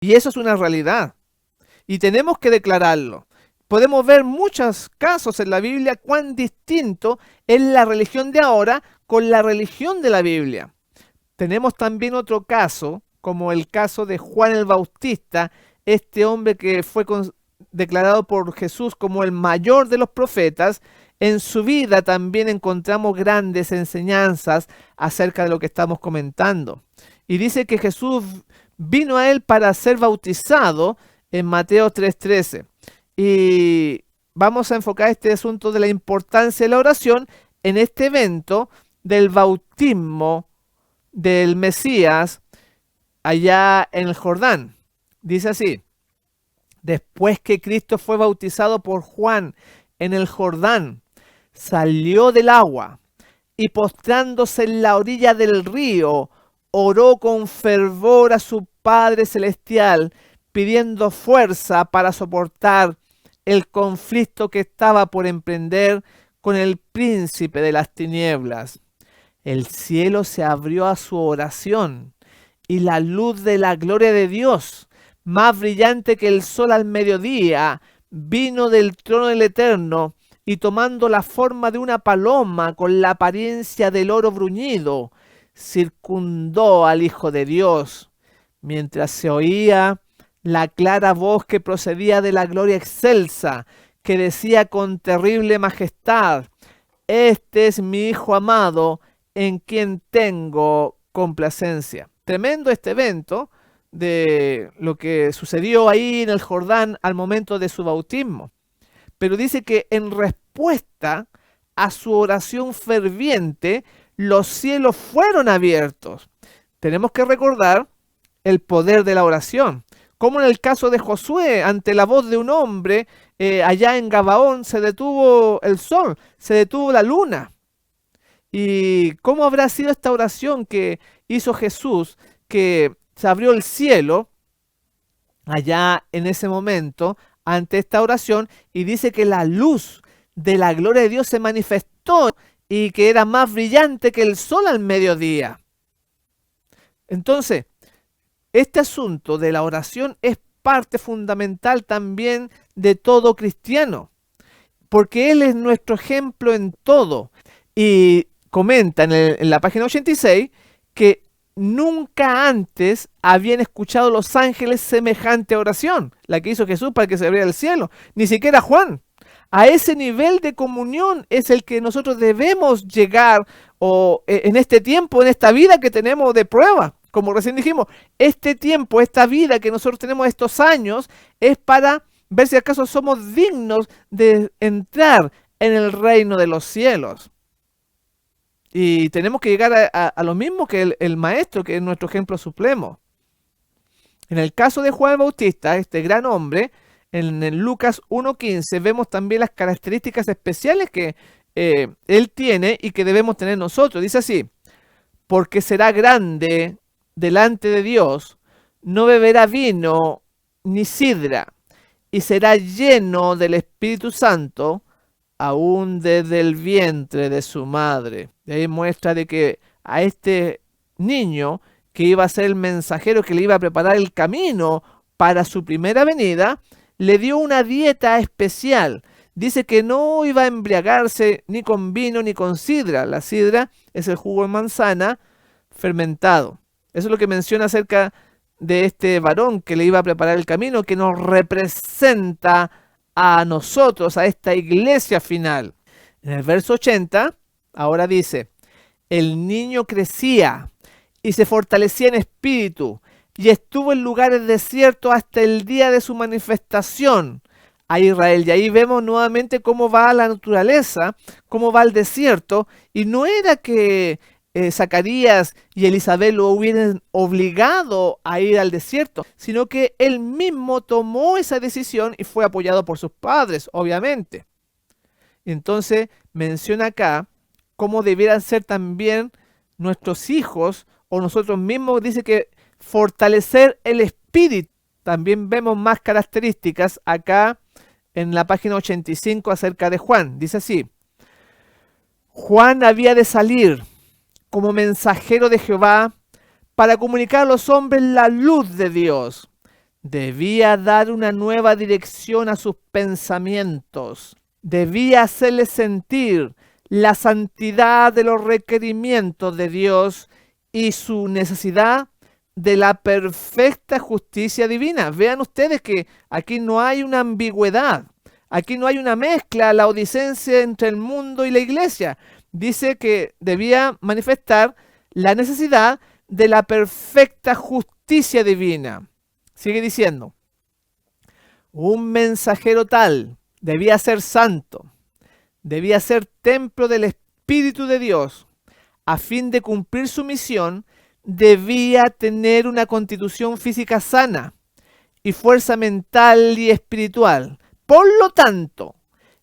Y eso es una realidad. Y tenemos que declararlo. Podemos ver muchos casos en la Biblia cuán distinto es la religión de ahora con la religión de la Biblia. Tenemos también otro caso, como el caso de Juan el Bautista, este hombre que fue declarado por Jesús como el mayor de los profetas. En su vida también encontramos grandes enseñanzas acerca de lo que estamos comentando. Y dice que Jesús vino a él para ser bautizado en Mateo 3:13. Y vamos a enfocar este asunto de la importancia de la oración en este evento del bautismo del Mesías allá en el Jordán. Dice así: después que Cristo fue bautizado por Juan en el Jordán, salió del agua y postrándose en la orilla del río, oró con fervor a su Padre Celestial, pidiendo fuerza para soportar el conflicto que estaba por emprender con el príncipe de las tinieblas. El cielo se abrió a su oración y la luz de la gloria de Dios, más brillante que el sol al mediodía, vino del trono del Eterno y tomando la forma de una paloma con la apariencia del oro bruñido, circundó al Hijo de Dios, mientras se oía la clara voz que procedía de la gloria excelsa, que decía con terrible majestad: este es mi Hijo amado, en quien tengo complacencia. Tremendo este evento de lo que sucedió ahí en el Jordán al momento de su bautismo. Pero dice que en respuesta a su oración ferviente, los cielos fueron abiertos. Tenemos que recordar el poder de la oración. Como en el caso de Josué, ante la voz de un hombre, allá en Gabaón se detuvo el sol, se detuvo la luna. ¿Y cómo habrá sido esta oración que hizo Jesús, que se abrió el cielo allá en ese momento ante esta oración, y dice que la luz de la gloria de Dios se manifestó y que era más brillante que el sol al mediodía? Entonces, este asunto de la oración es parte fundamental también de todo cristiano, porque Él es nuestro ejemplo en todo. Y comenta en la página 86 que nunca antes habían escuchado los ángeles semejante oración, la que hizo Jesús para que se abriera el cielo, ni siquiera Juan. A ese nivel de comunión es el que nosotros debemos llegar en este tiempo, en esta vida que tenemos de prueba. Como recién dijimos, este tiempo, esta vida que nosotros tenemos, estos años, es para ver si acaso somos dignos de entrar en el reino de los cielos. Y tenemos que llegar a lo mismo que el Maestro, que es nuestro ejemplo supremo. En el caso de Juan el Bautista, este gran hombre, en el Lucas 1:15 vemos también las características especiales que él tiene y que debemos tener nosotros. Dice así: porque será grande delante de Dios, no beberá vino ni sidra, y será lleno del Espíritu Santo, aún desde el vientre de su madre. De ahí muestra de que a este niño que iba a ser el mensajero que le iba a preparar el camino para su primera venida, le dio una dieta especial. Dice que no iba a embriagarse ni con vino ni con sidra. La sidra es el jugo de manzana fermentado. Eso es lo que menciona acerca de este varón que le iba a preparar el camino, que nos representa a nosotros, a esta iglesia final. En el verso 80, ahora dice: el niño crecía y se fortalecía en espíritu, y estuvo en lugares desiertos hasta el día de su manifestación a Israel. Y ahí vemos nuevamente cómo va la naturaleza, cómo va el desierto, y no era que Zacarías y Elizabeth lo hubieran obligado a ir al desierto, sino que él mismo tomó esa decisión y fue apoyado por sus padres, obviamente. Entonces menciona acá cómo debieran ser también nuestros hijos o nosotros mismos. Dice que fortalecer el espíritu. También vemos más características acá en la página 85 acerca de Juan. Dice así: Juan había de salir como mensajero de Jehová para comunicar a los hombres la luz de Dios, Debía dar una nueva dirección a sus pensamientos. Debía hacerles sentir la santidad de los requerimientos de Dios y su necesidad de la perfecta justicia divina. Vean ustedes que aquí no hay una ambigüedad, aquí no hay una mezcla laodicense entre el mundo y la iglesia. Dice que debía manifestar la necesidad de la perfecta justicia divina. Sigue diciendo, un mensajero tal debía ser santo, debía ser templo del Espíritu de Dios. A fin de cumplir su misión, debía tener una constitución física sana y fuerza mental y espiritual. Por lo tanto,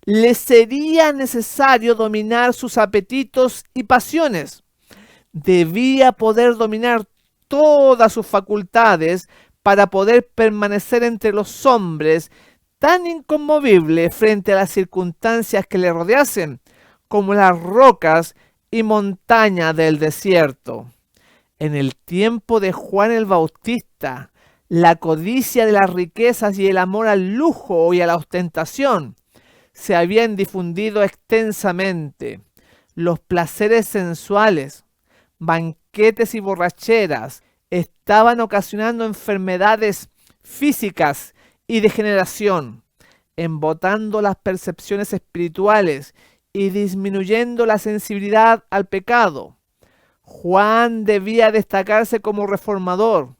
le sería necesario dominar sus apetitos y pasiones. Debía poder dominar todas sus facultades para poder permanecer entre los hombres tan inconmovible frente a las circunstancias que le rodeasen, como las rocas y montañas del desierto. En el tiempo de Juan el Bautista, la codicia de las riquezas y el amor al lujo y a la ostentación se habían difundido extensamente. Los placeres sensuales, banquetes y borracheras estaban ocasionando enfermedades físicas y degeneración, embotando las percepciones espirituales y disminuyendo la sensibilidad al pecado. Juan debía destacarse como reformador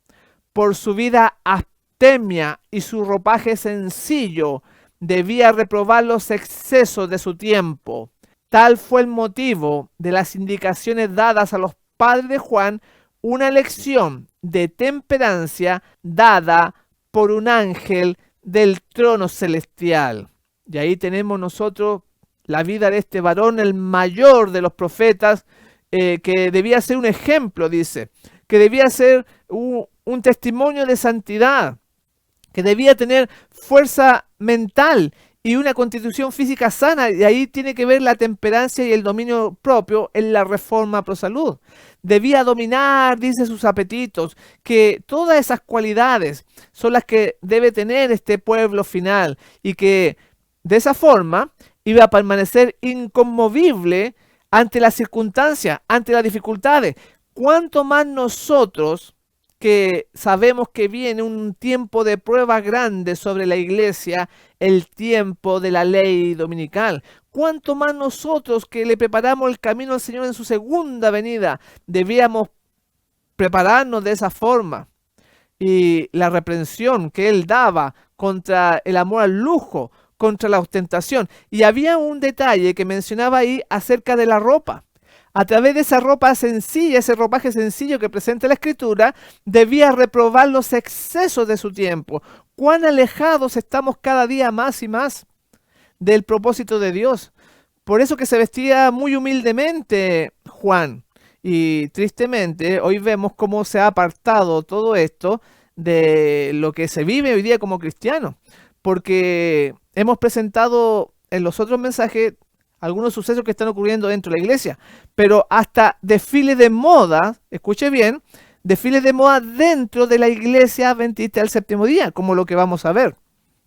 por su vida abstemia y su ropaje sencillo. Debía reprobar los excesos de su tiempo. Tal fue el motivo de las indicaciones dadas a los padres de Juan, una lección de temperancia dada por un ángel del trono celestial. Y ahí tenemos nosotros la vida de este varón, el mayor de los profetas, que debía ser un ejemplo, dice, que debía ser un testimonio de santidad, que debía tener fuerza mental y una constitución física sana, y ahí tiene que ver la temperancia y el dominio propio en la reforma pro salud. Debía dominar, dice, sus apetitos, que todas esas cualidades son las que debe tener este pueblo final, y que de esa forma iba a permanecer inconmovible ante las circunstancias, ante las dificultades. ¿Cuánto más nosotros, que sabemos que viene un tiempo de prueba grande sobre la iglesia, el tiempo de la ley dominical? ¿Cuánto más nosotros, que le preparamos el camino al Señor en su segunda venida, debíamos prepararnos de esa forma? Y la reprensión que Él daba contra el amor al lujo, contra la ostentación. Y había un detalle que mencionaba ahí acerca de la ropa. A través de esa ropa sencilla, ese ropaje sencillo que presenta la Escritura, debía reprobar los excesos de su tiempo. Cuán alejados estamos cada día más y más del propósito de Dios. Por eso que se vestía muy humildemente Juan. Y tristemente hoy vemos cómo se ha apartado todo esto de lo que se vive hoy día como cristiano. Porque hemos presentado en los otros mensajes algunos sucesos que están ocurriendo dentro de la iglesia, pero hasta desfiles de moda, escuche bien, desfiles de moda dentro de la iglesia adventista del séptimo día, como lo que vamos a ver.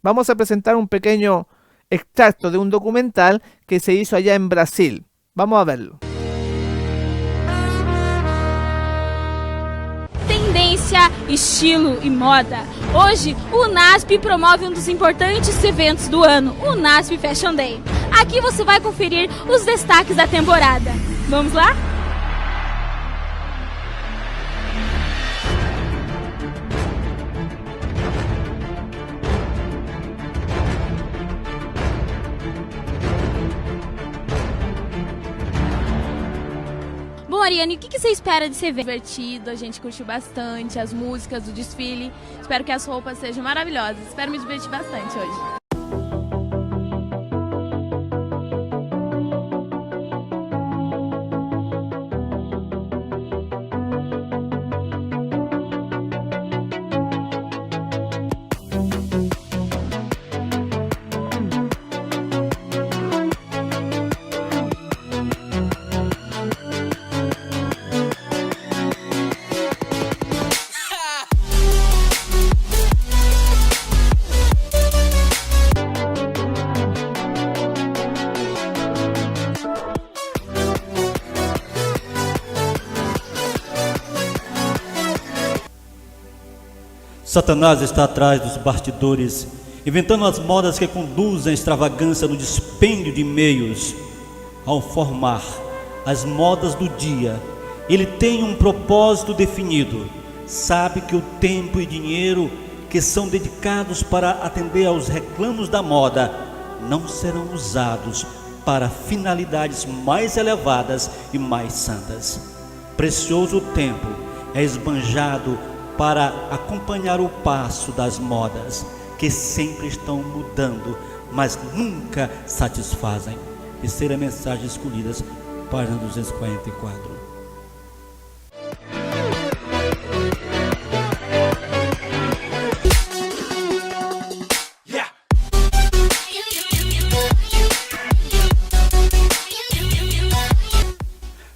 Vamos a presentar un pequeño extracto de un documental que se hizo allá en Brasil. Vamos a verlo. Tendência, estilo e moda. Hoje, o NASP promove um dos importantes eventos do ano, o NASP Fashion Day. Aqui você vai conferir os destaques da temporada. Vamos lá? Bom, Ariane, o que você espera desse evento? Divertido, a gente curtiu bastante as músicas do desfile. Espero que as roupas sejam maravilhosas. Espero me divertir bastante hoje. Satanás está atrás dos bastidores, inventando as modas que conduzem à extravagância no dispêndio de meios. Ao formar as modas do dia, ele tem um propósito definido. Sabe que o tempo e dinheiro que são dedicados para atender aos reclamos da moda não serão usados para finalidades mais elevadas e mais santas. Precioso tempo é esbanjado para acompanhar o passo das modas, que sempre estão mudando, mas nunca satisfazem. Terceira mensagem escolhidas, página 244.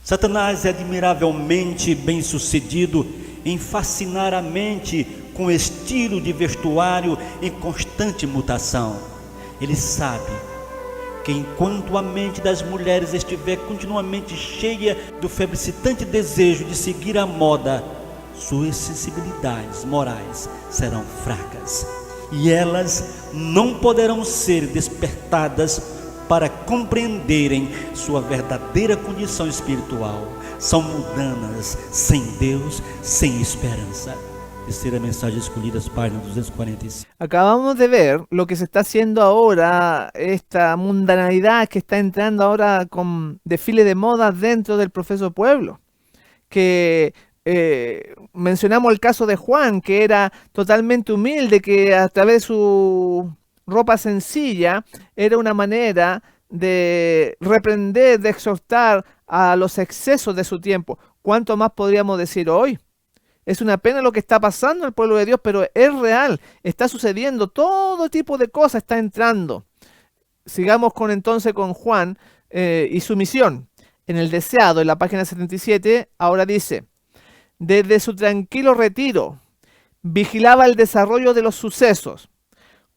Satanás é admiravelmente bem-sucedido em fascinar a mente com estilo de vestuário em constante mutação. Ele sabe que enquanto a mente das mulheres estiver continuamente cheia do febricitante desejo de seguir a moda, suas sensibilidades morais serão fracas e elas não poderão ser despertadas para compreenderem sua verdadeira condição espiritual. São mundanas, sem Deus, sem esperanza. Tercera mensagem escolhida, página 245. Acabamos de ver lo que se está haciendo ahora, esta mundanalidad que está entrando ahora con desfile de modas dentro del profeso pueblo. Que mencionamos el caso de Juan, que era totalmente humilde, que a través de su ropa sencilla era una manera de reprender, de exhortar a los excesos de su tiempo. ¿Cuánto más podríamos decir hoy? Es una pena lo que está pasando en el pueblo de Dios, pero es real, está sucediendo, todo tipo de cosas está entrando. Sigamos entonces con Juan y su misión. En el deseado, en la página 77, ahora dice: desde su tranquilo retiro, vigilaba el desarrollo de los sucesos.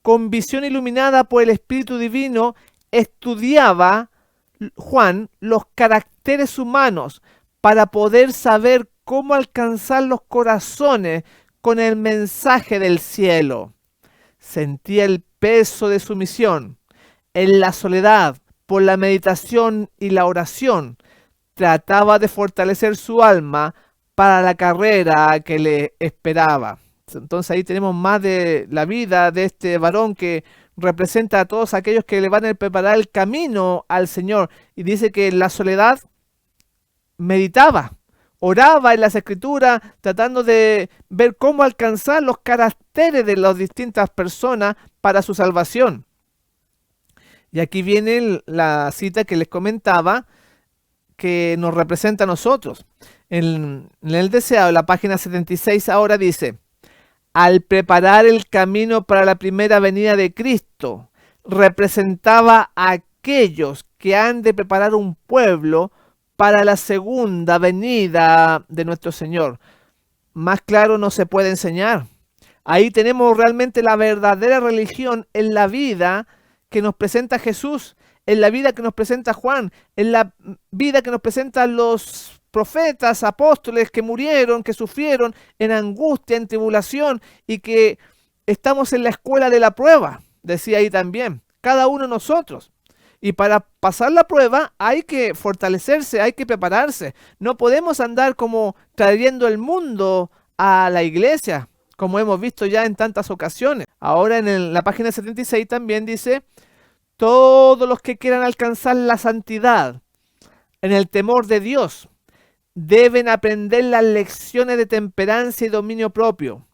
Con visión iluminada por el Espíritu Divino, estudiaba Juan los caracteres humanos para poder saber cómo alcanzar los corazones con el mensaje del cielo. Sentía el peso de su misión. En la soledad, por la meditación y la oración, trataba de fortalecer su alma para la carrera que le esperaba. Entonces ahí tenemos más de la vida de este varón que representa a todos aquellos que le van a preparar el camino al Señor. Y dice que en la soledad meditaba, oraba en las Escrituras, tratando de ver cómo alcanzar los caracteres de las distintas personas para su salvación. Y aquí viene la cita que les comentaba, que nos representa a nosotros. En el deseado, en la página 76, ahora dice: al preparar el camino para la primera venida de Cristo, representaba a aquellos que han de preparar un pueblo para la segunda venida de nuestro Señor. Más claro no se puede enseñar. Ahí tenemos realmente la verdadera religión en la vida que nos presenta Jesús, en la vida que nos presenta Juan, en la vida que nos presentan los profetas, apóstoles que murieron, que sufrieron en angustia, en tribulación, y que estamos en la escuela de la prueba, decía ahí también, cada uno de nosotros. Y para pasar la prueba hay que fortalecerse, hay que prepararse. No podemos andar como trayendo el mundo a la iglesia, como hemos visto ya en tantas ocasiones. Ahora en la página 76 también dice: todos los que quieran alcanzar la santidad en el temor de Dios deben aprender las lecciones de temperancia y dominio propio.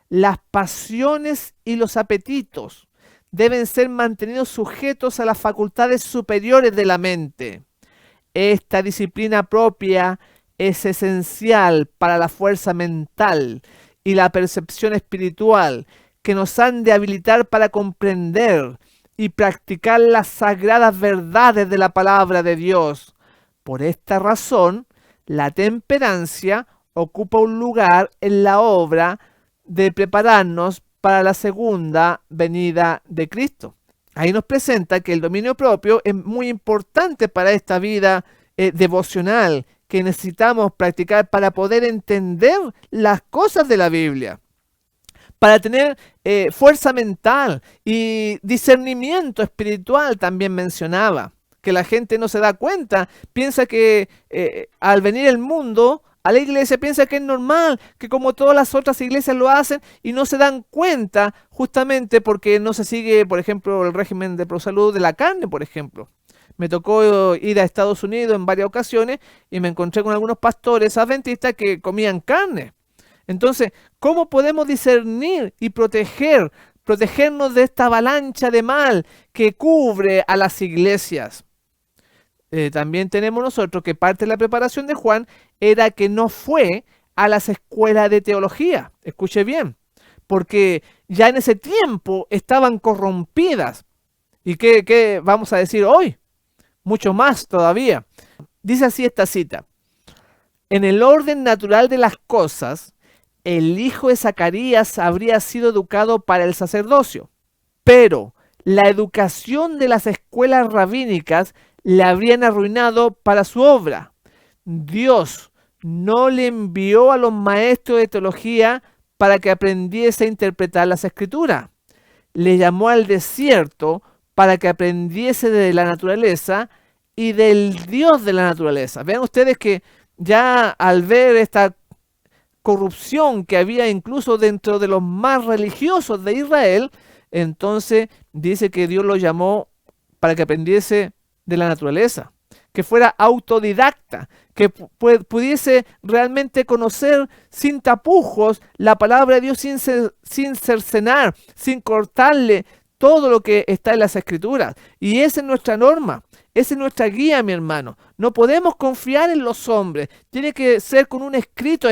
Las pasiones y los apetitos deben ser mantenidos sujetos a las facultades superiores de la mente. Esta disciplina propia es esencial para la fuerza mental y la percepción espiritual que nos han de habilitar para comprender y practicar las sagradas verdades de la palabra de Dios. Por esta razón, la temperancia ocupa un lugar en la obra de prepararnos para la segunda venida de Cristo. Ahí nos presenta que el dominio propio es muy importante para esta vida devocional que necesitamos practicar para poder entender las cosas de la Biblia, para tener fuerza mental y discernimiento espiritual. También mencionaba que la gente no se da cuenta, piensa que al venir el mundo a la iglesia, piensa que es normal, que como todas las otras iglesias lo hacen, y no se dan cuenta justamente porque no se sigue, por ejemplo, el régimen de ProSalud de la carne, por ejemplo. Me tocó ir a Estados Unidos en varias ocasiones y me encontré con algunos pastores adventistas que comían carne. Entonces, ¿cómo podemos discernir y protegernos de esta avalancha de mal que cubre a las iglesias? También tenemos nosotros que parte de la preparación de Juan era que no fue a las escuelas de teología. Escuche bien, porque ya en ese tiempo estaban corrompidas. ¿Y qué vamos a decir hoy? Mucho más todavía. Dice así esta cita: en el orden natural de las cosas, el hijo de Zacarías habría sido educado para el sacerdocio, pero la educación de las escuelas rabínicas le habrían arruinado para su obra. Dios no le envió a los maestros de teología para que aprendiese a interpretar las escrituras. Le llamó al desierto para que aprendiese de la naturaleza y del Dios de la naturaleza. Vean ustedes que ya al ver esta corrupción que había incluso dentro de los más religiosos de Israel, entonces dice que Dios lo llamó para que aprendiese de la naturaleza, que fuera autodidacta, que pudiese realmente conocer sin tapujos la palabra de Dios, sin cercenar, sin cortarle todo lo que está en las escrituras. Y esa es nuestra norma, esa es nuestra guía, mi hermano. No podemos confiar en los hombres, tiene que ser con un escrito